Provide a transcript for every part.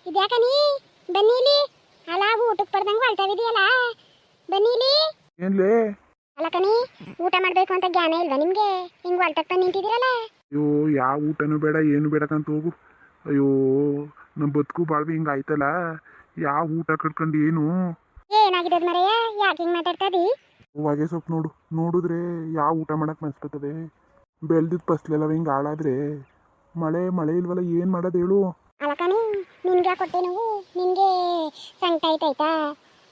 ಇದ್ಯಾಕನಿ ಬನ್ನಿಲಿ ಅಲ್ಲ ಊಟಕ್ಕೆ ಬರ್ದಂಗೆ ಹೊಳ್ತಾವಿದೆಯಲ್ಲ ಬನ್ನಿಲಿ ಏನ್ಲೇ? ಅಲ್ಲ ಕಣಿ ಊಟ ಮಾಡಬೇಕು ಅಂತ ಜ್ಞಾನ ಇಲ್ವಾ ನಿಮಗೆ ಹಿಂಗೆ ಹೊಳ್ತಕ್ಕೆ ಬಂದು ನಿಂತಿದ್ದೀರಲ್ಲ ಅಯ್ಯೋ ಯಾವ ಊಟನೂ ಬೇಡ ಏನು ಬೇಡಕ್ಕಂತ ಹೋಗು. ಅಯ್ಯೋ ನಮ್ಮ ಬದುಕು ಬಾಳ್ವೆ ಹಿಂಗೆ ಆಯ್ತಲ್ಲ. ಯಾವ ಊಟ ಕಟ್ಕೊಂಡು ಏನು ಏನಾಗಿದೆ ಮರೆಯ ಯಾಕೆ ಹಿಂಗೆ ಮಾತಾಡ್ತದಿ ಹೊಗೆ ಸೊಪ್ಪು ನೋಡಿದ್ರೆ ಯಾವ ಊಟ ಮಾಡಕ್ಕೆ ಮನ್ಸ್ಕೊತದೆ. ಬೆಳ್ದಿದ್ದು ಫಸ್ಲೆಲ್ಲ ಹಿಂಗೆ ಹಾಳಾದ್ರೆ ಮಳೆ ಇಲ್ವಲ್ಲ, ಏನು ಮಾಡೋದು ಹೇಳು? ಅಲ್ಲ ಕಣಿ ನಿನ್ಗೆ ಕೊಟ್ಟೆ ನಾವು ನಿನಗೆ ಸಂಕಟ ಆಯ್ತಾಯ್ತಾ?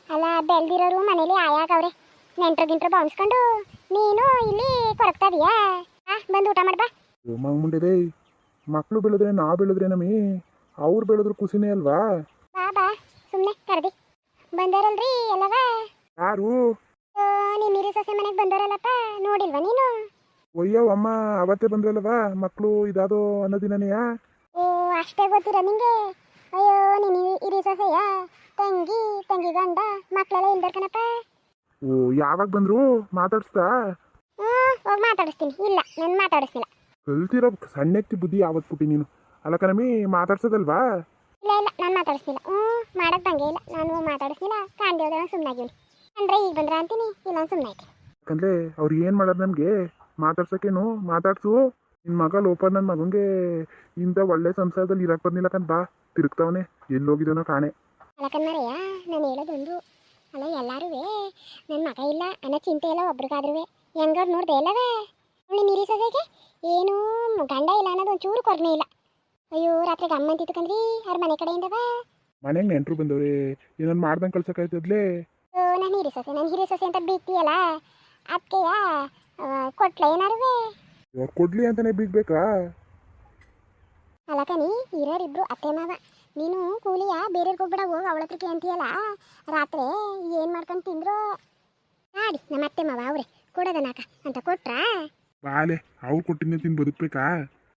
ಅಲ್ಲ ಬೆಳ್ದಿರೋರು ಮನೇಲಿ ಆಯಾಗವ್ರೆ ನೆಂಟ್ರು ಗಿಂಟ್ರು ಬಾವಿಸ್ಕೊಂಡು ನೀನು ಇಲ್ಲಿ ಕೊರಗ್ತದೀಯಾ? ಬಂದು ಊಟ ಮಾಡ್ಬಾ. ಮುಂಡೆದೇ ಮಕ್ಕಳು ಬೆಳೆದ್ರೆ ನಾ ಬೆಳೆದ್ರೆ ನಮಿ ಅವ್ರು ಬೆಳೆದ್ರು ಖುಷಿನೇ ಅಲ್ವಾ? ಬಾ ಬಾ ಸುಮ್ಮನೆ ಕರ್ದಿ ಬಂದಾರಲ್ರಿ ಎಲ್ಲವ ಯಾರು? ನಿಮ್ಮ ಹಿರಿ ಸೊಸೆ ಮನೆಗೆ ಬಂದವರಲ್ಲಪ್ಪ ನೋಡಿಲ್ವಾ ನೀನು? ಒಯ್ಯೋ ಅಮ್ಮ ಅವತ್ತೇ ಬಂದ್ರಲ್ವಾ ಮಕ್ಕಳು ಇದಾದೋ ಅನ್ನೋ ದಿನನೆಯಾ? ಓ ಅಷ್ಟೇ ಗೊತ್ತಿರ ನಿಂಗೆ? ಅಯ್ಯೋ ನೀನು ಹಿರಿ ಸೊಸೆಯ ತಂಗಿ ಗಂಡ ಮಕ್ಕಳೆಲ್ಲ ಇಲ್ದಾರ ಕಣಪ್ಪ. ಓ ಯಾವಾಗ ಬಂದ್ರು? ಮಾತಾಡ್ಸ್ತಾ? ಹೋಗಿ ಮಾತಾಡಿಸ್ತೀನಿ. ಇಲ್ಲ ನಾನು ಮಾತಾಡಿಸ್ತಿಲ್ಲ. ಕಲ್ತಿರೋ ಸಣ್ಣಕ್ತಿ ಬುದ್ಧಿ ಯಾವತ್ತು ಪುಟ್ಟಿ ನೀನು? ಅಲ್ಲ ಕಣಮಿ ಮಾತಾಡ್ಸೋದಲ್ವಾ? ಇಲ್ಲ ನಾನು ಮಾತಾಡಿಸ್ತಿಲ್ಲ. ಮಾಡಕ್ ಬಂಗೆ ಇಲ್ಲ, ನಾನು ಮಾತಾಡಿಸ್ತಿಲ್ಲ. ಕಾಣ್ದೇವ್ದ ಸುಮ್ಮನಾಗಿವ್ನಿ. ಅಂದ್ರೆ ಈಗ ಬಂದ್ರ ಅಂತೀನಿ, ಇಲ್ಲ ಸುಮ್ಮನೆ ಆಯ್ತು. ಯಾಕಂದ್ರೆ ಅವ್ರು ಏನು ಮಾಡೋದು ನಮಗೆ ಮಾತಾಡ್ಸೋಕೇನು? ಮಾತಾಡ್ಸು. ನಿನ್ನ ಮಗ ಲೋಪ ನನ್ನ ಮಗಂಗೆ ಇಂಥ ಒಳ್ಳೆ ಸಂಸಾರದಲ್ಲಿ ಇರಕ್ಕೆ ಬಂದಿಲ್ಲಕಂತ ಬಾ ತಿರುಗ್ತಾವನೆ ಎಲ್ಲೋಗಿದನೋ ಕಾಣೆ. ಅಲ್ಲ ಕಣ್ಮರೆಯ ನಾನು ಹೇಳೋದೊಂದು, ಅಲ್ಲ ಎಲ್ಲರೂ ನನ್ನ ಮಗ ಇಲ್ಲ ಅನ್ನೋ ಚಿಂತೆ ಎಲ್ಲ ಒಬ್ರಿಗಾದ್ರೂ ಹೆಂಗವ್ರು ನೋಡ್ದೆ ಎಲ್ಲವೇ ಅವಳು ನಿರೀಸೋದಕ್ಕೆ ಏನೂ ಗಂಡ ಇಲ್ಲ ಅನ್ನೋದು ಒಂಚೂರು ಕೊರನೆ ಇಲ್ಲ. ಅಯ್ಯೋ ರಾತ್ರಿ ಗಮ್ಮಂತಿತ್ತು ಕಂದ್ರಿ ಅವ್ರ ಮನೆ ಕಡೆಯಿಂದವ. ಮನೆಗೆ ನೆಂಟರು ಬಂದವ್ರೆ ಏನೊಂದು ಮಾಡ್ದಂಗೆ ಕಳ್ಸೋಕಾಯ್ತದ್ಲೇ? ನಾನು ಹಿರಿ ಸೊಸೆ ಅಂತ ಬೀಗ್ತೀಯಲ್ಲ ಅದಕ್ಕೆಯ ಕೊಟ್ಲ ಏನಾರು? ಅವ್ರು ಕೊಡ್ಲಿ ಅಂತಾನೆ ಬಿಗ್ಬೇಕಾ? ಅಲ್ಲ ಕಣಿ ಇರೋರಿಬ್ರು ಅತ್ತೆ ಮಾವ. ನೀನು ಕೂಲಿಯ ಬೇರೆಯವ್ರಿಗೆ ಹೋಗ್ಬಿಡ ಹೋಗಿ ಅವಳ ಹತ್ರಕ್ಕೆ ಅಂತೀಯಲ್ಲ. ರಾತ್ರಿ ಏನು ಮಾಡ್ಕೊಂಡು ತಿಂದ್ರು ನಾಡಿ ನಮ್ಮ ಅತ್ತೆ ಮಾವ ಅವ್ರೆ ಕೊಡೋದನಾಕ ಅಂತ ಕೊಟ್ರಾ? ಬಾಲೆ ಅವ್ರು ಕೊಟ್ಟಿದ್ದ ತಿಂದು ಬದುಕ್ಬೇಕಾ?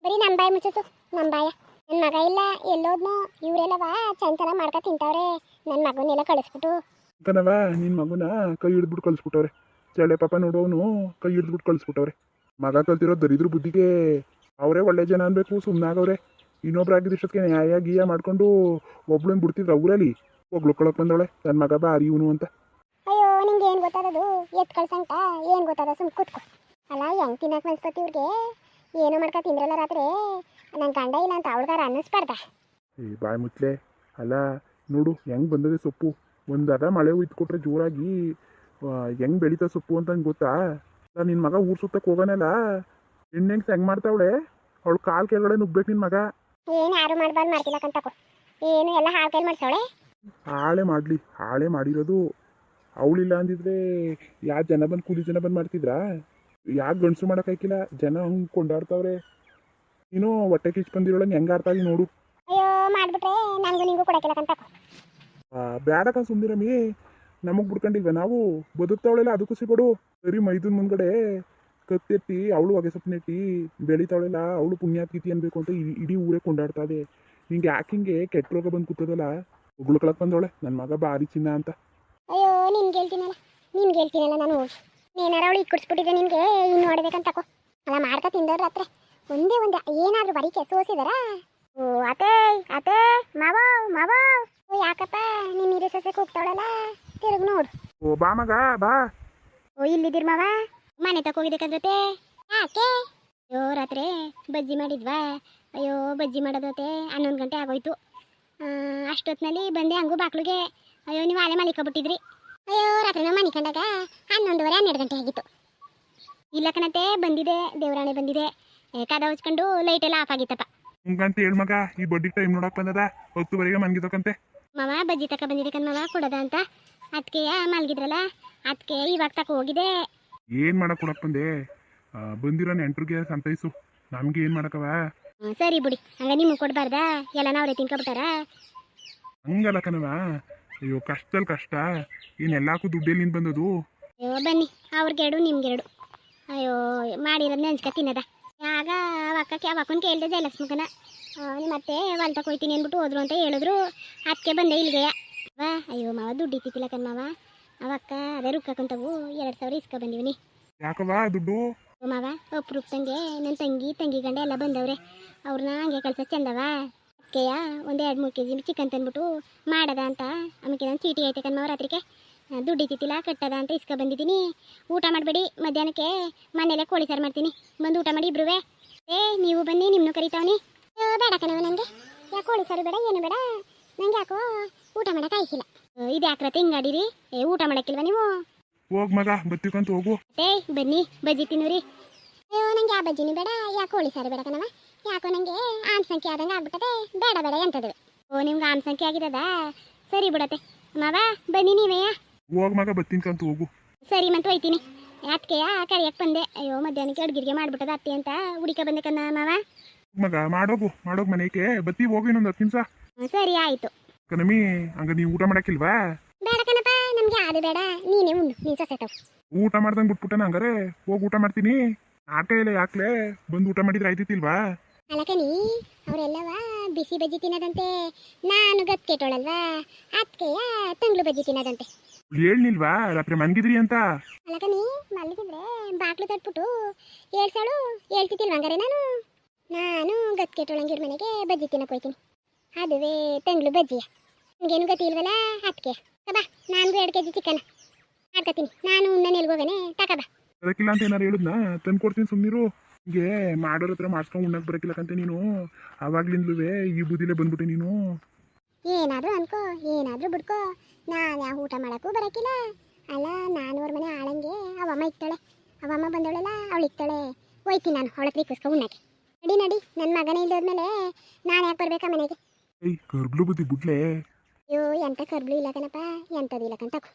ಬರೀ ನಮ್ಮ ಬಾಯಿ ಮುಚ್ಚು ನಮ್ಮ ಬಾಯ. ನನ್ನ ಮಗ ಇಲ್ಲ ಎಲ್ಲೋದ್ನು ಇವರೆಲ್ಲವ ಚಂಚಲ ಮಾಡ್ಕೊ ತಿಂತಾವ್ರೆ. ನನ್ನ ಮಗನೆಲ್ಲ ಕಳಿಸ್ಬಿಟ್ಟು ಕಣವ ನಿನ್ನ ಮಗನ ಕೈ ಹಿಡಿದ್ಬಿಟ್ಟು ಕಳಿಸ್ಬಿಟ್ಟವ್ರೆ. ಚಳೆ ಪಾಪ ನೋಡೋನು ಕೈ ಹಿಡಿದ್ಬಿಟ್ಟು ಕಳಿಸ್ಬಿಟ್ಟವ್ರೆ. ಮಗ ಕಲ್ತಿರೋ ದರಿದ್ರ ಬುದ್ಧಿಗೆ ಅವರೇ ಒಳ್ಳೆ ಜನ ಅನ್ಬೇಕು ಸುಮ್ಮನಾಗವ್ರೆ. ಇನ್ನೊಬ್ರಾಗಿದ್ದಷ್ಟಕ್ಕೆ ನ್ಯಾಯ ಗೀಯ ಮಾಡ್ಕೊಂಡು ಒಬ್ಳನ್ನ ಬಿಡ್ತಿದ್ರು ಅವರಲ್ಲಿ ಒಗ್ಳುಕೊಳಕ್ ಬಂದವಳೆ ನನ್ನ ಮಗ ಬಾ ಇವನು ಅಂತ. ಅಯ್ಯೋ ನಿಂಗೆ ಏನು ಗೊತ್ತಾದದು ಎತ್ ಕಳ್ಸಂಕ ಏನು ಗೊತ್ತಾದ ಸುಮ್ ಕೂತ್ಕೊ. ಅಲ್ಲ ಹೆಂಗೆ ತಿನ್ನಕ್ಕೆ ಮನ್ಸ್ಪತಿ ಇವ್ರಿಗೆ ಏನು ಮಾಡ್ಕೊ ತಿಂದ್ರಲ್ಲ ರಾತ್ರಿ ನನ್ನ ಗಂಡ ಇಲ್ಲ ಅಂತ ಅವಳಿಗಾರ ಅನ್ನಿಸ್ಬಾರ್ದ? ಏ ಬಾಯ್ ಮುಚ್ಲೆ. ಅಲ್ಲ ನೋಡು ಹೆಂಗೆ ಬಂದದೆ ಸೊಪ್ಪು. ಒಂದರ ಮಳೆ ಉಯ್ದುಕೊಟ್ರೆ ಜೋರಾಗಿ ಹೆಂಗೆ ಬೆಳೀತಾ ಸೊಪ್ಪು ಅಂತ ಹಂಗೆ ಗೊತ್ತಾ? ನಿನ್ನ ಮಗ ಊರು ಸುತ್ತಕ್ಕೆ ಹೋಗೋನಲ್ಲ ಹೆಣ್ಣೆಂಗೆ ಹೆಂಗೆ ಮಾಡ್ತಾವಳೆ ಅವಳು ಕಾಲು ಕೆಳಗಡೆ ನುಗ್ಬೇಕು ನಿನ್ನ ಮಗ. ಏನು ಯಾರು ಮಾಡ್ಬಾರ್ದು ಮಾಡ್ತಿಲ್ಲಕ್ಕಂತಕೋ ಏನು ಎಲ್ಲ ಹಾಳು ಕೈಲಿ ಮಾಡ್ಸವಳೆ. ಹಾಳೆ ಮಾಡಿರೋದು ಅವಳಿಲ್ಲ ಅಂದಿದ್ರೆ ಯಾವ ಜನ ಬಂದು ಕೂಲಿ ಜನ ಬಂದು ಮಾಡ್ತಿದ್ರಾ? ಯಾಕೆ ಗಂಡಸು ಮಾಡೋಕ್ಕಾಯ್ಕಿಲ್ಲ? ಜನ ಹಂಗೆ ಕೊಂಡಾಡ್ತಾವ್ರೆ. ನೀನು ಹೊಟ್ಟೆ ಕಿಚ್ಚು ಬಂದಿರೋಳಂಗೆ ಹೆಂಗೆ ಆಡ್ತಾಗಿ ನೋಡು. ಅಯ್ಯೋ ಮಾಡಿಬಿಟ್ರೆ ನನಗೂ ನಿಂಗೂ ಕೊಡಕ್ಕಿಲ್ಲಕ್ಕಂತಕೋ. ಬೇಡಕ್ಕ ಸುಂದಿರಮ್ಮಿ ನಮಗೆ ಬಿಡ್ಕೊಂಡಿಲ್ವ ನಾವು ಬದುಕ್ತಾವಳೆಲ್ಲ ಅದಕ್ಕೂ ಸಿಗೋಡು. ಸರಿ ಮೈದೂನ್ ಮುಂದ್ಗಡೆ ಕತ್ತೆತ್ತಿ ಅವಳು ಹೊಗೆ ಸೊಪ್ಪನೆತ್ತಿ ಬೆಳಿತಾವಳೆಲ್ಲ ಅವಳು ಪುಣ್ಯಾತ್ಕಿತಿ ಅನ್ಬೇಕು ಅಂತ ಇಡೀ ಊರೇ ಕೊಂಡಾಡ್ತಾ ಇದೆ. ನಿಂಗೆ ಯಾಕೆ ಹಿಂಗೆ ಕೆಟ್ಟ ರೋಗ ಬಂದು ಕೂತದಲ್ಲ ಉಗುಳ್ಕೊಳಕ್ ಬಂದವಳೆ ನನ್ನ ಮಗ ಬಾರಿ ಚಿನ್ನ ಅಂತ. ಅಯ್ಯೋ ನಿನ್ಗೆ ಹೇಳ್ತೀನಲ್ಲ ನಾನು ಹೋಗಿ ಏನಾರ ಅವಳು ಈಗ ಕುಡಿಸ್ಬಿಟ್ಟಿದ್ದೆ ನಿನಗೆ ಇನ್ನು ನೋಡ್ಬೇಕಂತಕೋ. ಅಲ್ಲ ಮಾಡ್ತಾ ತಿಂದವ್ರ ಹತ್ರ ಒಂದೇ ಏನಾದರೂ ಬರೀಕೆ ಸೋಸಿದಾರ? ಓ ಅತೆ ಮಾವ ಓ ಯಾಕಪ್ಪ ನಿನ್ನ ಹಿರಿ ಸೊಸೆ ಕೂಗ್ತಾವಳಲ್ಲ ತಿರುಗಿ ನೋಡು. ಓ ಬಾ ಮಗ ಬಾ. ಓ ಇಲ್ಲಿದ್ದೀರ ಮಾವ ಮನೆ ತಕೋಗಿದ್ದಕ್ಕಂದ್ರತೆ ಯಾಕೆ? ಅಯ್ಯೋ ರಾತ್ರಿ ಬಜ್ಜಿ ಮಾಡಿದ್ವಾ? ಅಯ್ಯೋ ಬಜ್ಜಿ ಮಾಡೋದತ್ತೆ 11 ಗಂಟೆ ಆಗೋಯ್ತು. ಅಷ್ಟೊತ್ತಿನಲ್ಲಿ ಬಂದೆ ಹಂಗೂ ಬಾಕ್ಲಿಗೆ. ಅಯ್ಯೋ ನೀವು ಆಲೆ ಮಲಿಕೊಬಿಟ್ಟಿದ್ರಿ. ಅಯ್ಯೋ ರಾತ್ರಿ ನಾವು ಮನೆ ಕಂಡಾಗ 11:30 ಗಂಟೆ ಆಗಿತ್ತು. ಇಲ್ಲ ಕಣತೆ ಬಂದಿದೆ ದೇವರಾಣೆ ಬಂದಿದೆ. ಕದ ಹಚ್ಕೊಂಡು ಲೈಟ್ ಎಲ್ಲ ಆಫ್ ಆಗಿತ್ತಪ್ಪ. ಹಂಗಂತ ಹೇಳ ಮಗ ಈ ಬಡ್ಡಿ ಟೈಮ್ ನೋಡಕ್ ಬಂದದ 10ವರೆಗೆ ಮನ್ಗಿದಕ್ಕಂತೆ. ಮಾವ ಬಜ್ಜಿ ತಕ ಬಂದಿದೆ ಕಣ್ ಕೊಡದ ಅಂತ ಅದಕ್ಕೆ ಮಲ್ಗಿದ್ರಲ್ಲ ಅದಕ್ಕೆ ಇವಾಗ ತಕ ಹೋಗಿದೆ. ಏನು ಮಾಡಕ್ ಕೊಡಕ್ ಬಂದೆ? ಬಂದಿರೋ ನೆಂಟ್ರಿಗೆ ಸಂತೈಸು, ನಮ್ಗೆ ಏನು ಮಾಡಕವ? ಸರಿ ಬಿಡಿ ಹಂಗ ನಿಮ್ಗೆ ಕೊಡ್ಬಾರ್ದಾ? ಎಲ್ಲ ನಾವ್ರೆ ತಿನ್ಕೊಬಿಟ್ಟಾರ? ಹಂಗಲ್ಲ ಕಣವ. ಅಯ್ಯೋ ಕಷ್ಟದಲ್ಲಿ ಕಷ್ಟ ಏನೆಲ್ಲಾಕು ದುಡ್ಡೆಲ್ಲಿಂದ ಬಂದದು? ಅಯ್ಯೋ ಬನ್ನಿ ಅವ್ರಿಗೆರಡು ನಿಮ್ಗೆರಡು. ಅಯ್ಯೋ ಮಾಡಿರೋದು ನೆನ್ಸ್ಕ ತಿನ್ನದ. ಆಗ ಅವಕ್ಕನ ಕೇಳಿದೆ ಜಯಲಕ್ಷ್ಮಕನ ಮತ್ತೆ ಹೊಲ್ ತಗೋಯ್ತೀನಿ ಅಂದ್ಬಿಟ್ಟು ಹೋದ್ರು ಅಂತ ಹೇಳಿದ್ರು. ಅದಕ್ಕೆ ಬಂದೆ ಇಲ್ಲಿಗೆ. ವಾ ಅಯ್ಯೋ ಮಾವ ದುಡ್ಡು ಇತ್ತಿಲ್ಲ ಕಣ್ ಮಾವ. ಅವಕ್ಕ ಅದೇ ರುಕ್ಕಂತವು 2000 ಇಸ್ಕ ಬಂದಿವ್ನಿ. ಯಾಕವಾ ದುಡ್ಡು? ಮಾವ ಒಪ್ರೂಪ್ ತಂಗೆ ನನ್ನ ತಂಗಿ ಗಂಡ ಎಲ್ಲ ಬಂದವ್ರೆ. ಅವ್ರನ್ನ ಹಂಗೆ ಕಳ್ಸೋದು ಚಂದವ. ಕೇಯ ಒಂದು 2-3 kg ಚಿಕನ್ ತಂದ್ಬಿಟ್ಟು ಮಾಡದ ಅಂತ ಆಮೇಲೆ ನಾನು ಚೀಟಿ ಐತೆ ಕಣ್ಮವ ರಾತ್ರಿಗೆ ದುಡ್ಡು ಇತ್ತಿಲ್ಲ ಕಟ್ಟದ ಅಂತ ಇಸ್ಕೊ ಬಂದಿದ್ದೀನಿ. ಊಟ ಮಾಡಬೇಡಿ, ಮಧ್ಯಾಹ್ನಕ್ಕೆ ಮನೇಲೆ ಕೋಳಿ ಸಾರು ಮಾಡ್ತೀನಿ, ಬಂದು ಊಟ ಮಾಡಿ ಇಬ್ರುವೆ. ನೀವು ಬನ್ನಿ, ನಿಮ್ಮನ್ನು ಕರಿತಾವನಿ. ಬೇಡ ಕಣವ ನನಗೆ, ಯಾಕೆ ಕೋಳಿ ಸಾರು ಬೇಡ, ಏನು ಬೇಡ, ನಂಗೆ ಯಾಕೋ ಊಟ ಮಾಡೋಕೆ ಆಯ್ಸಿಲ್ಲ. ಇದು ಯಾಕ್ರತೆ ಹಿಂಗಾಡಿರಿ, ಊಟ ಮಾಡೋಕ್ಕಿಲ್ವ ನೀವು? ಹೋಗ್ ಮಗ, ಬತ್ತಿಕಂತ ಹೋಗು. ಬನ್ನಿ ಬಜ್ಜಿ ತಿನ್ನೂರಿ. ಅಯ್ಯೋ ನಂಗೆ ಆ ಬಜ್ಜಿನೂ ಬೇಡ, ಯಾಕೆ ಕೋಳಿ ಸಾರು ಬೇಡ ಕಣವ, ಯಾಕೋ ನನಗೆ ಆಮ್ಸಂಖ್ಯೆ ಆದಂಗೆ ಆಗ್ಬಿಟ್ಟದೆ, ಬೇಡ ಬೇಡ ಎಂತದವೆ. ನಿಮ್ಗೆ ಆಮ್ಸಂಖ್ಯೆ ಆಗಿರೋದಾ? ಸರಿ ಬಿಡತ್ತೆ ಮಾವ, ಬನ್ನಿ ನೀವೇ. ಹೋಗ್ ಮಗ, ಬತ್ತಿನ್ಕಂತ ಹೋಗು. ಸರಿ ಮತ್ತೆ ಹೋಯ್ತೀನಿ. ಅದಕ್ಕೆಯ ಕರಿಯಕ್ಕೆ ಬಂದೆ. ಅಯ್ಯೋ ಮಧ್ಯಾಹ್ನಕ್ಕೆ ಅಡ್ಗಿರ್ಗೆ ಮಾಡ್ಬಿಟ್ಟದ ಅತ್ತೆ ಅಂತ ಹುಡಿಕ ಬಂದೆ ಕಣ್ಣ ಮಾವ. ಮಗ ಮಾಡೋಗು ಮನೆಗೆ ಬತ್ತಿ ಹೋಗಿ ಇನ್ನೊಂದು 10 ನಿಮಿಷ. ಸರಿ ಆಯ್ತು. ಕಣಮಿ, ಹಂಗ ನೀವು ಊಟ ಮಾಡಕ್ಕಿಲ್ವಾ? ಬೇಡ ಕಣಪ್ಪ, ನಮ್ಗೆ ಅದು ಬೇಡ, ನೀನೇ ಉಣ್ಣು, ನೀ ಸೊಸೆತವ್. ಊಟ ಮಾಡ್ದಂಗೆ ಬಿಟ್ಬಿಟ್ಟನ, ಹಂಗಾರೆ ಹೋಗಿ ಊಟ ಮಾಡ್ತೀನಿ. ಆಟ ಇಲ್ಲ ಯಾಕ್ಲೆ, ಬಂದು ಊಟ ಮಾಡಿದ್ರೆ ಆಯ್ತಿತ್ತಿಲ್ವಾ? ಅಲಕನಿ, ಅವರೆಲ್ಲವ ಬಿಸಿ ಬಜ್ಜಿ ತಿನ್ನೋದಂತೆ, ನಾನು ಗತ್ಕೆಟೋಳಲ್ವಾ, ಅದಕ್ಕೆಯ ತಂಗ್ಳು ಬಜ್ಜಿ ತಿನ್ನೋದಂತೆ. ಹೇಳ್ನಿಲ್ವಾ ರಾತ್ರಿ ಮನ್ಗಿದ್ರಿ ಅಂತ? ಅಲಕನಿ, ಮಲಗಿದ್ರೆ ಬಾಕ್ಲು ತಟ್ಬಿಟ್ಟು ಹೇಳ್ಸಾಳು ಹೇಳ್ತಿದ್ದಿಲ್ವ ಹಂಗಾರೆ ನಾನು ಗತ್ಕೆಟೋಳಂಗಿರ್ ಮನೆಗೆ ಬಜ್ಜಿ ತಿನ್ನಕ್ಕೆ ಹೋಯ್ತೀನಿ. ಅದುವೇ ತಂಗ್ಳು ಬಜ್ಜಿಯ, ನಿಮಗೇನು ಗತಿ ಇಲ್ವಲ್ಲ ಅದಕ್ಕೆ. ಬಾ, ನನಗೂ 2 kg ಚಿಕನ್ ಮಾಡ್ಕೊತೀನಿ, ನಾನು ಉಣ್ಣನೆ ಎಲ್ಗೋಗನೆ, ತಕಬಾ. ಅದಕ್ಕಿಲ್ಲ ಅಂತ ಏನಾರು ಹೇಳಿದ್ನಾ? ತಂದು ಕೊಡ್ತೀನಿ ಸುಮ್ಮನಿರು. ಹಿಂಗೆ ಮಾಡೋರ ಹತ್ರ ಮಾಡ್ಸ್ಕೊಂಡು ಉಣ್ಣಕ್ಕೆ ಬರೋಕ್ಕಿಲ್ಲಕಂತೆ ನೀನು ಅವಾಗ್ಲಿಂದಲೂ ಈ ಬುದ್ಧಿಲೇ ಬಂದ್ಬಿಟ್ಟೆ ನೀನು. ಏನಾದರೂ ಅನ್ಕೋ, ಏನಾದರೂ ಬಿಡ್ಕೋ, ನಾನು ಯಾವ ಊಟ ಮಾಡೋಕ್ಕೂ ಬರೋಕ್ಕಿಲ್ಲ. ಅಲ್ಲ, ನಾನು ಅವ್ರ ಮನೆ ಆಳಂಗೆ ಅವಮ್ಮ ಇಕ್ತಾಳೆ, ಅವಮ್ಮ ಬಂದವಳೆಲ್ಲ ಅವಳು ಇಕ್ತಾಳೆ, ಹೋಯ್ತೀನಿ ನಾನು ಅವಳ ಹತ್ರ ಇಕ್ಕಿಸ್ಕೊ ಉಣ್ಣಕ್ಕೆ. ನಡಿ, ನನ್ನ ಮಗನೇ ಇಲ್ದೋದ್ಮೇಲೆ ನಾನು ಯಾಕೆ ಬರ್ಬೇಕಾ ಮನೆಗೆ? ಕರ್ಬ್ಲು ಬುದ್ಧಿ ಬಿಡ್ಲೆ. ಅಯ್ಯೋ, ಎಂತ ಕರ್ಬ್ಲು ಇಲ್ಲ ಕಣಪ್ಪ, ಎಂಥದ್ದು ಇಲ್ಲ ಕಂತಕು.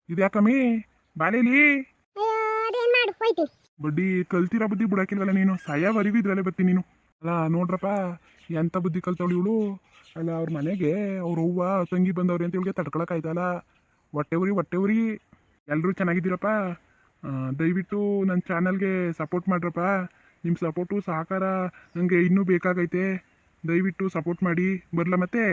ಇದು ಯಾಕಮ್ಮಿ ಬಾಲೇಲಿ? ಅಯ್ಯೋ, ಅದೇನು ಮಾಡು, ಹೋಯ್ತೀನಿ. ಬಡ್ಡಿ ಕಲ್ತಿರೋ ಬುದ್ಧಿ ಬಿಡಾಕಿಲ್ವಲ್ಲ ನೀನು, ಸಾಯವರೆಗೂ ಇದ್ರಲ್ಲೇ ಬರ್ತೀನಿ ನೀನು. ಅಲ್ಲ ನೋಡ್ರಪ್ಪ, ಎಂಥ ಬುದ್ಧಿ ಕಲ್ತವಳು ಇವಳು. ಅಲ್ಲ, ಅವ್ರ ಮನೆಗೆ ಅವ್ರ ಅವ್ವ ತಂಗಿ ಬಂದವ್ರಿ ಅಂತ ಇವಳಿಗೆ ತಡ್ಕೊಳಕ್ಕಾಯ್ತಲ್ಲ. ಹೊಟ್ಟೆ ಉರಿ. ಎಲ್ಲರೂ ಚೆನ್ನಾಗಿದ್ದೀರಪ್ಪ. ದಯವಿಟ್ಟು ನನ್ನ ಚಾನಲ್ಗೆ ಸಪೋರ್ಟ್ ಮಾಡ್ರಪ್ಪ. ನಿಮ್ಮ ಸಪೋರ್ಟು ಸಹಕಾರ ನನಗೆ ಇನ್ನೂ ಬೇಕಾಗೈತೆ. ದಯವಿಟ್ಟು ಸಪೋರ್ಟ್ ಮಾಡಿ. ಬರಲ ಮತ್ತೆ.